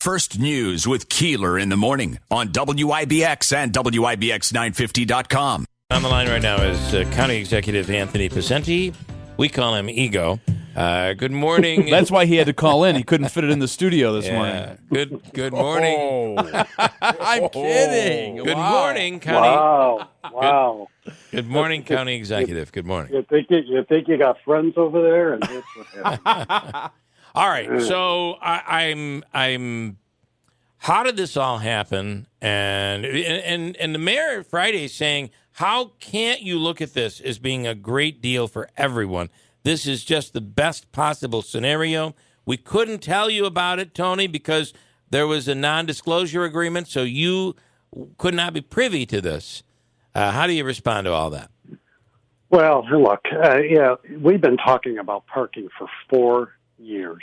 First News with Keeler in the morning on WIBX and WIBX950.com. On the line right now is County Executive Anthony Picente. We call him Ego. Good morning. That's why he had to call in. He couldn't fit it in the studio this morning. Good morning. I'm kidding. Good morning, County. Wow. Good morning, County Executive. Good morning. You think you got friends over there, and that's what happened. All right. So I'm. How did this all happen? And the mayor Friday is saying, how can't you look at this as being a great deal for everyone? This is just the best possible scenario. We couldn't tell you about it, Tony, because there was a non-disclosure agreement, so you could not be privy to this. How do you respond to all that? Well, look, we've been talking about parking for 4 years.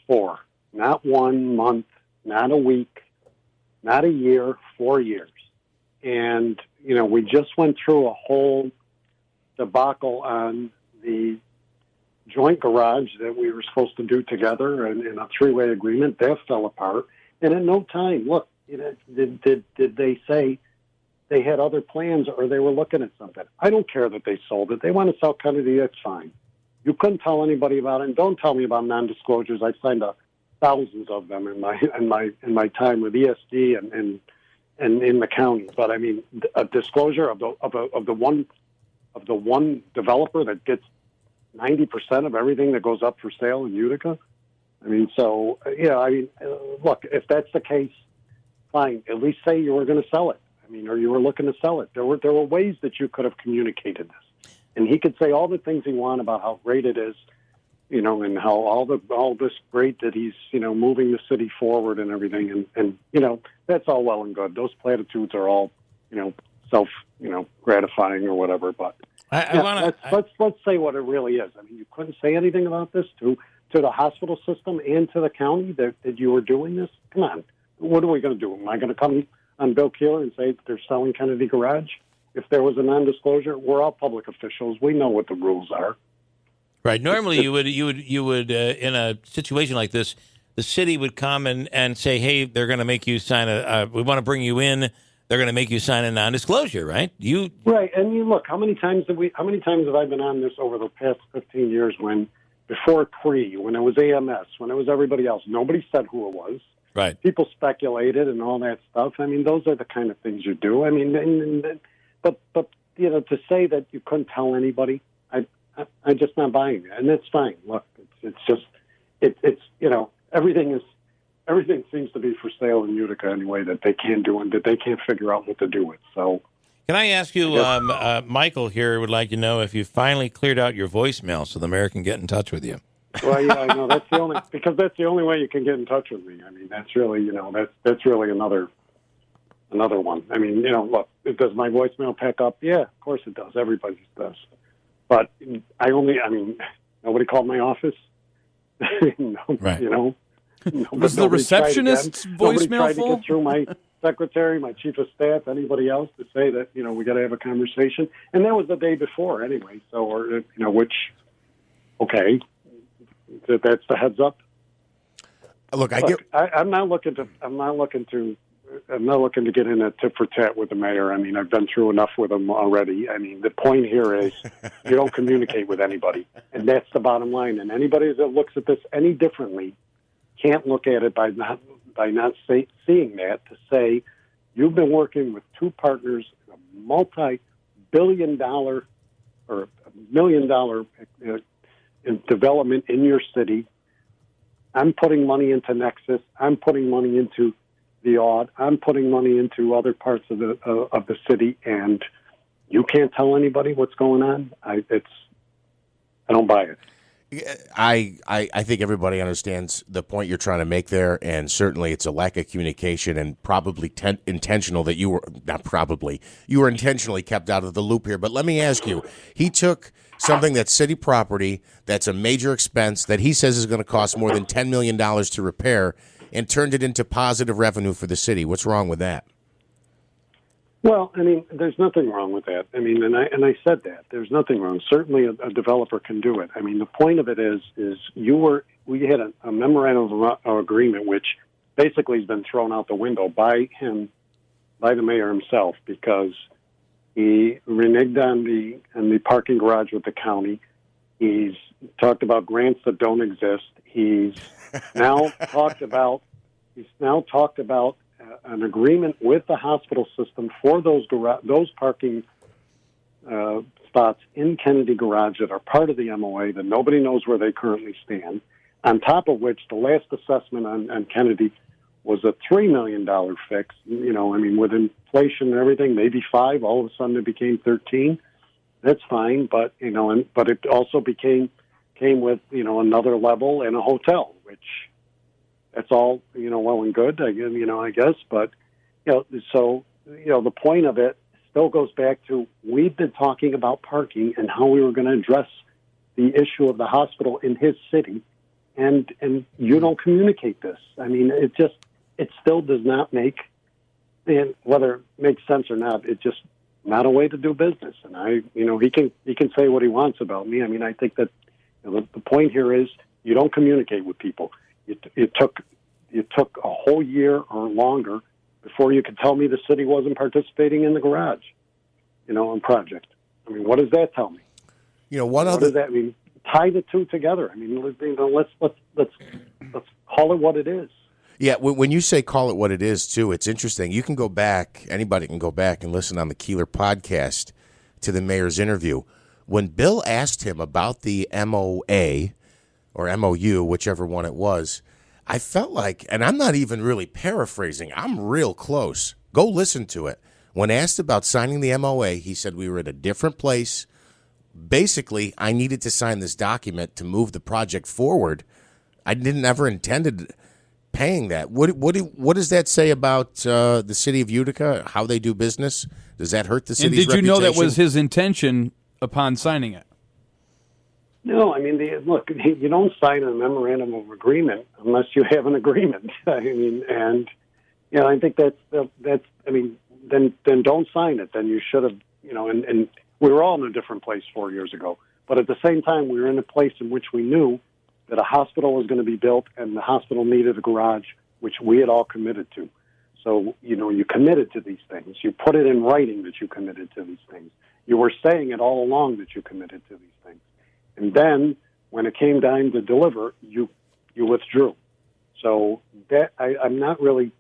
4. Not 1 month, not a week, not a year, 4 years. And, we just went through a whole debacle on the joint garage that we were supposed to do together and in a 3-way agreement. That fell apart. And at no time, look, did they say they had other plans or they were looking at something? I don't care that they sold it. They want to sell Kennedy, that's fine. You couldn't tell anybody about it. And don't tell me about non-disclosures. I signed thousands of them in my time with ESD and in the county. But I mean, a disclosure of the one developer that gets 90% of everything that goes up for sale in Utica. I mean, so look, if that's the case, fine. At least say you were going to sell it. I mean, or you were looking to sell it. There were ways that you could have communicated this, and he could say all the things he wanted about how great it is, and how all this great that he's moving the city forward and everything, and that's all well and good. Those platitudes are all self gratifying or whatever, but. Let's say what it really is. I mean, you couldn't say anything about this to the hospital system and to the county that you were doing this. Come on, what are we going to do? Am I going to come on Bill Keeler and say that they're selling Kennedy Garage? If there was a non-disclosure, we're all public officials. We know what the rules are. Right. Normally, you would in a situation like this, the city would come and say, hey, they're going to make you sign we want to bring you in. They're going to make you sign a non-disclosure, right? Right, and you look. How many times have I been on this over the past 15 years? When before when it was AMS, when it was everybody else, nobody said who it was. Right. People speculated and all that stuff. I mean, those are the kind of things you do. I mean, but to say that you couldn't tell anybody, I'm just not buying it, and that's fine. Look, everything seems to be for sale in Utica anyway that they can't do and that they can't figure out what to do with. So, can I ask you, Michael here would like to know if you finally cleared out your voicemail so the mayor can get in touch with you. Well, yeah, I know that's the only way you can get in touch with me. I mean, that's really that's really another one. I mean, look, does my voicemail pack up? Yeah, of course it does. Everybody's does. But nobody called my office. No, right. Was the receptionist's voicemail full? Nobody tried to get through my secretary, my chief of staff, anybody else to say that, we got to have a conversation. And that was the day before anyway. So, okay, that's the heads up. Look, I'm not looking to get in a tit for tat with the mayor. I mean, I've been through enough with him already. I mean, the point here is you don't communicate with anybody, and that's the bottom line. And anybody that looks at this any differently can't look at it by not seeing that to say you've been working with two partners in a multi-billion-dollar or $1 million in development in your city. I'm putting money into Nexus. I'm putting money into the Odd. I'm putting money into other parts of the city, and you can't tell anybody what's going on. I don't buy it. I think everybody understands the point you're trying to make there, and certainly it's a lack of communication and probably intentional that you were intentionally kept out of the loop here. But let me ask you, he took something that's city property, that's a major expense that he says is going to cost more than $10 million to repair, and turned it into positive revenue for the city. What's wrong with that? Well, I mean, there's nothing wrong with that. I mean, and I said that there's nothing wrong. Certainly, a developer can do it. I mean, the point of it is we had a memorandum of agreement which basically has been thrown out the window by the mayor himself, because he reneged on the parking garage with the county. He's talked about grants that don't exist. He's now talked about an agreement with the hospital system for those parking spots in Kennedy Garage that are part of the MOA that nobody knows where they currently stand. On top of which, the last assessment on Kennedy was a $3 million fix. With inflation and everything, maybe 5. All of a sudden, it became 13. That's fine, but but it also came with another level and a hotel, which that's all well and good, I guess. But so the point of it still goes back to, we've been talking about parking and how we were going to address the issue of the hospital in his city, and you don't communicate this. I mean, it still does not make, and whether it makes sense or not, it's just not a way to do business. And he can say what he wants about me. I mean, I think that the point here is you don't communicate with people. It took a whole year or longer before you could tell me the city wasn't participating in the garage, in project. I mean, what does that tell me? What does that mean? Tie the two together. I mean, let's call it what it is. Yeah, when you say call it what it is, too, it's interesting. You can go back, anybody can go back and listen on the Keeler podcast to the mayor's interview. When Bill asked him about the MOA or MOU, whichever one it was, I felt like, and I'm not even really paraphrasing, I'm real close. Go listen to it. When asked about signing the MOA, he said we were at a different place. Basically, I needed to sign this document to move the project forward. I didn't ever intended paying that. What does that say about the city of Utica, how they do business? Does that hurt the city's reputation? And did you know that was his intention upon signing it? No, I mean, look, you don't sign a memorandum of agreement unless you have an agreement. I mean, and I think that's. I mean, then don't sign it. Then you should have. And we were all in a different place 4 years ago. But at the same time, we were in a place in which we knew that a hospital was going to be built, and the hospital needed a garage, which we had all committed to. So, you committed to these things. You put it in writing that you committed to these things. You were saying it all along that you committed to these things. And then, when it came time to deliver, you withdrew. So that I'm not really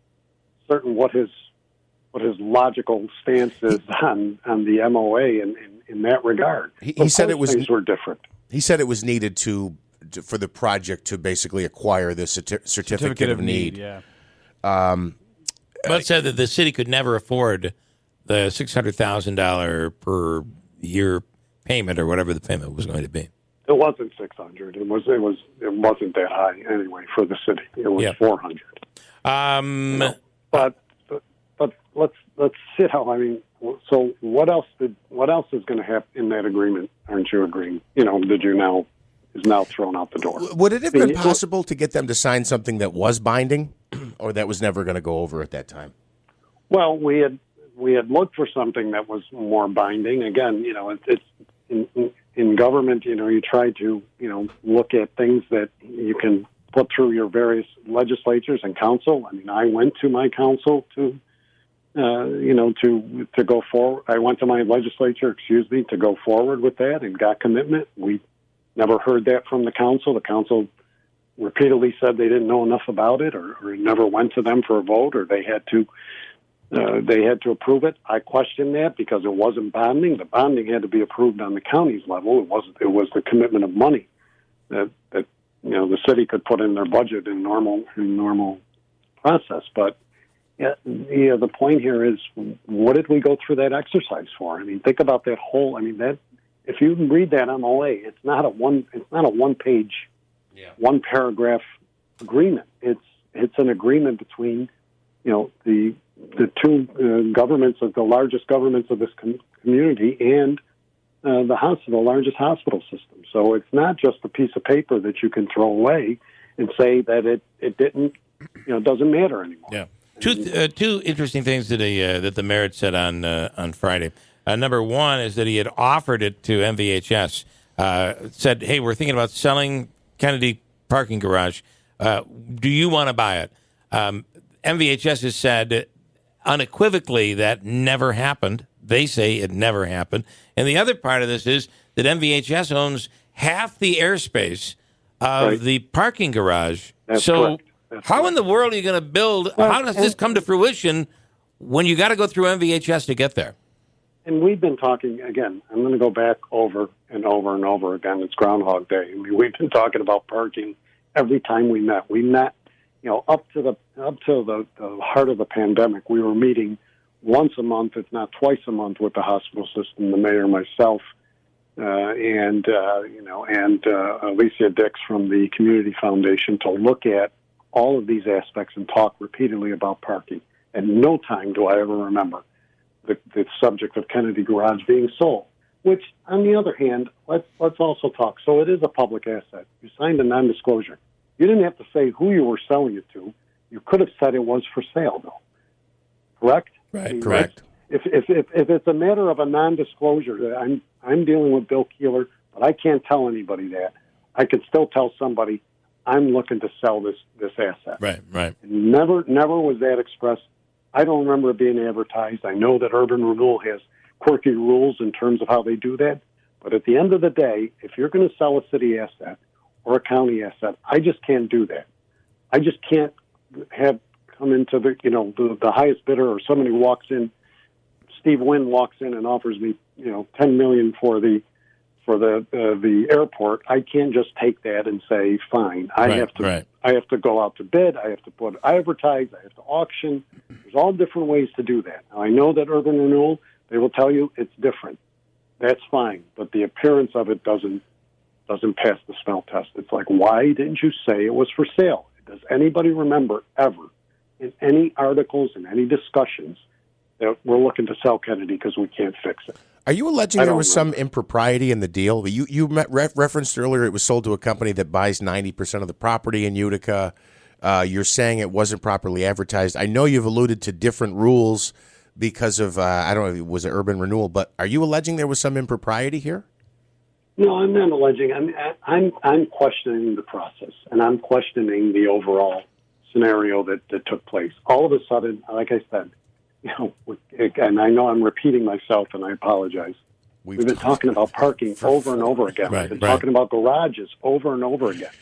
certain what his logical stance is on the MOA in that regard. He said it was things were different. He said it was needed for the project to basically acquire the certificate of need. Yeah. But said that the city could never afford the $600,000 per year payment or whatever the payment was going to be. It wasn't 600. It wasn't that high anyway for the city. It was 400. But let's see how. I mean, so what else is going to happen in that agreement? Aren't you agreeing? Did you now? Is now thrown out the door. Would it have been possible to get them to sign something that was binding, or that was never going to go over at that time? Well, we had looked for something that was more binding. Again, it's in government. You try to look at things that you can put through your various legislatures and council. I mean, I went to my council to go forward. I went to my legislature, to go forward with that and got commitment. We never heard that from the council. The council repeatedly said they didn't know enough about it, or it never went to them for a vote, or they had to approve it. I questioned that because it wasn't bonding. The bonding had to be approved on the county's level. It was the commitment of money that the city could put in their budget in normal process. But the point here is, what did we go through that exercise for? I mean, think about that whole. I mean, that. If you read that MOA, it's not a one page, one paragraph agreement. It's an agreement between the two governments of the largest governments of this community and the largest hospital system. So it's not just a piece of paper that you can throw away and say that it didn't doesn't matter anymore. Yeah. Two interesting things that the mayor said on Friday. Number one is that he had offered it to MVHS. Said, "Hey, we're thinking about selling Kennedy parking garage. Do you want to buy it?" MVHS has said unequivocally that never happened. They say it never happened. And the other part of this is that MVHS owns half the airspace of the parking garage. That's so correct. how in the world are you going to build? How does this come to fruition when you got to go through MVHS to get there? And we've been talking, again, I'm going to go back over and over and over again. It's Groundhog Day. I mean, we've been talking about parking every time we met. We met, up to the heart of the pandemic. We were meeting once a month, if not twice a month, with the hospital system, the mayor, myself, and Alicia Dix from the Community Foundation to look at all of these aspects and talk repeatedly about parking. And no time do I ever remember the subject of Kennedy Garage being sold, which, on the other hand, let's also talk. So it is a public asset. You signed a non-disclosure. You didn't have to say who you were selling it to. You could have said it was for sale, though. Correct? Right, correct. If it's a matter of a non-disclosure, I'm dealing with Bill Keeler, but I can't tell anybody that. I can still tell somebody I'm looking to sell this asset. Right. And never was that expressed. I don't remember it being advertised. I know that urban renewal has quirky rules in terms of how they do that. But at the end of the day, if you're going to sell a city asset or a county asset, I just can't do that. I just can't come into the highest bidder, or somebody walks in, Steve Wynn walks in and offers me $10 million for the airport. I can't just take that and say fine. I have to go out to bid. I have to advertise. I have to auction. There's all different ways to do that. Now, I know that urban renewal, they will tell you it's different. That's fine, but the appearance of it doesn't pass the smell test. It's like, why didn't you say it was for sale? Does anybody remember ever in any articles and any discussions that we're looking to sell Kennedy because we can't fix it? Are you alleging there was some impropriety in the deal? You referenced earlier it was sold to a company that buys 90% of the property in Utica. You're saying it wasn't properly advertised. I know you've alluded to different rules because of, I don't know if it was urban renewal, but are you alleging there was some impropriety here? No, I'm not alleging. I'm questioning the process, and I'm questioning the overall scenario that took place. All of a sudden, like I said, and I know I'm repeating myself, and I apologize. We've been talking about parking over and over again. We've been talking about garages over and over again.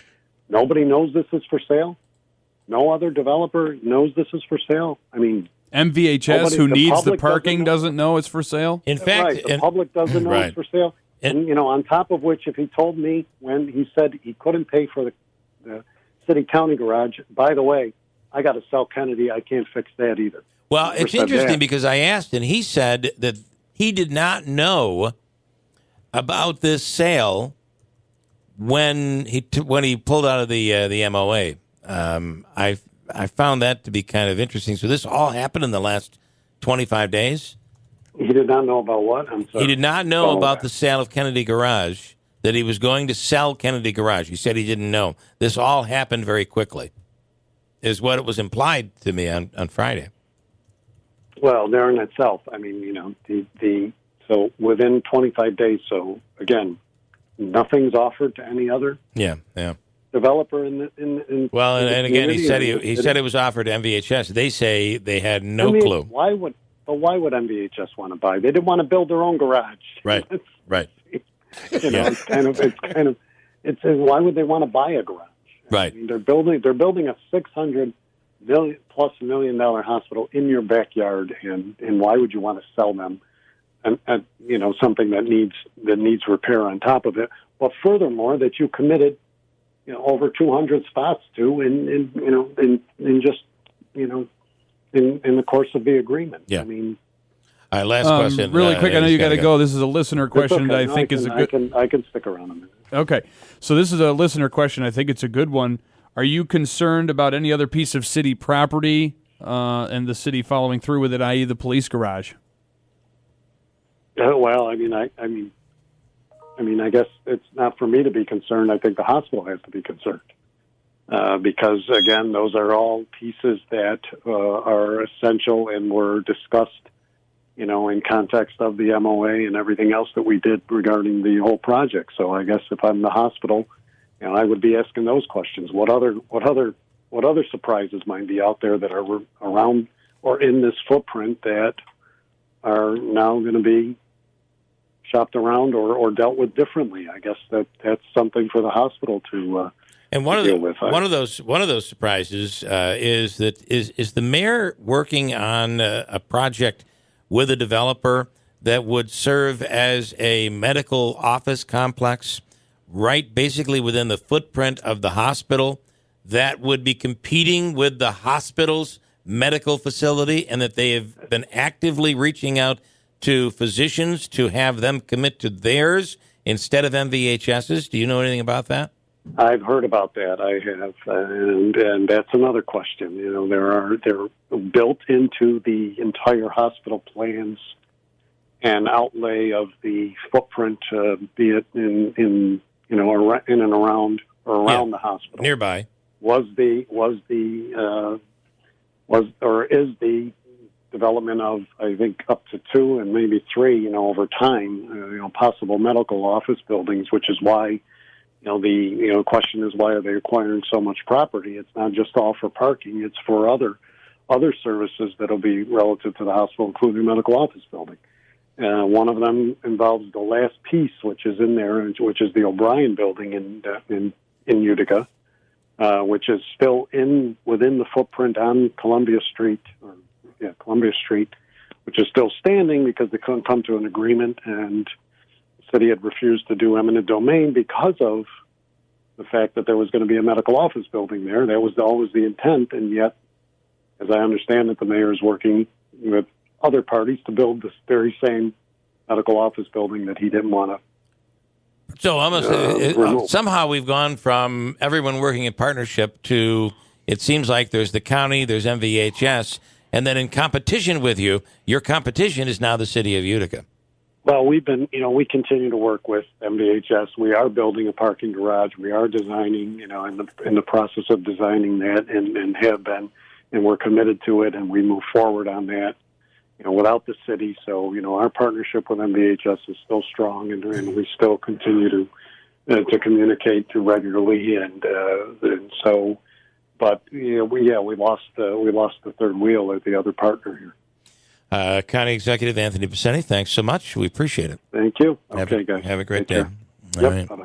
Nobody knows this is for sale. No other developer knows this is for sale. I mean, MVHS, who needs the parking, doesn't know it's for sale? In fact, the public doesn't know it's for sale. And, on top of which, if he told me when he said he couldn't pay for the city-county garage, by the way, I got to sell Kennedy. I can't fix that either. Well, it's interesting because I asked, and he said that he did not know about this sale when he pulled out of the MOA. I found that to be kind of interesting. So this all happened in the last 25 days? He did not know about what? I'm sorry. He did not know about the sale of Kennedy Garage, that he was going to sell Kennedy Garage. He said he didn't know. This all happened very quickly, is what it was implied to me on Friday. Well, there in itself, I mean, so within 25 days, so again, nothing's offered to any other developer in well, in and again, he said it was offered to MVHS. They say they had no clue. Why would MVHS want to buy? They didn't want to build their own garage. Right. It's why would they want to buy a garage? Right. I mean, they're building a $600 million hospital in your backyard, and why would you want to sell them and something that needs repair on top of it? But furthermore, that you committed over 200 spots to in the course of the agreement. Yeah. I mean, all right, last question. Really quick, I know you got to go. This is a listener question that I think is a good. I can stick around a minute. Okay, so this is a listener question. I think it's a good one. Are you concerned about any other piece of city property and the city following through with it, i.e., the police garage? Well, I mean, I guess it's not for me to be concerned. I think the hospital has to be concerned because, again, those are all pieces that are essential and were discussed, in context of the MOA and everything else that we did regarding the whole project. So I guess if I'm the hospital, I would be asking those questions. What other other surprises might be out there that are around or in this footprint that are now going to be shopped around or dealt with differently. I guess that's something for the hospital to and one deal of with. one of those surprises is the mayor working on a project with a developer that would serve as a medical office complex, right, basically within the footprint of the hospital, that would be competing with the hospital's medical facility, and that they have been actively reaching out to physicians to have them commit to theirs instead of MVHS's. Do you know anything about that? I've heard about that. I have, and that's another question. You know, they're built into the entire hospital plans and outlay of the footprint, be it in and around the hospital nearby. Is the development of, I think, up to 2 and maybe 3, over time, possible medical office buildings, which is why, the question is, why are they acquiring so much property? It's not just all for parking; it's for other services that'll be relative to the hospital, including medical office building. One of them involves the last piece, which is in there, which is the O'Brien building in Utica, which is still within the footprint on Columbia Street, which is still standing because they couldn't come to an agreement, and the city had refused to do eminent domain because of the fact that there was going to be a medical office building there. That was always the intent, and yet, as I understand it, the mayor is working with other parties to build this very same medical office building that he didn't want to. So almost somehow we've gone from everyone working in partnership to, it seems like there's the county, there's MVHS, and then in competition with you, your competition is now the city of Utica. Well, we continue to work with MVHS. We are building a parking garage. We are designing, in the process of designing that, and have been, and we're committed to it, and we move forward on that, without the city. So, our partnership with MVHS is still strong, and we still continue to communicate regularly, and so. But we lost the third wheel at the other partner here. County Executive Anthony Picente, thanks so much. We appreciate it. Thank you. Okay, guys. Have a great day. Yep. All right. Bye-bye.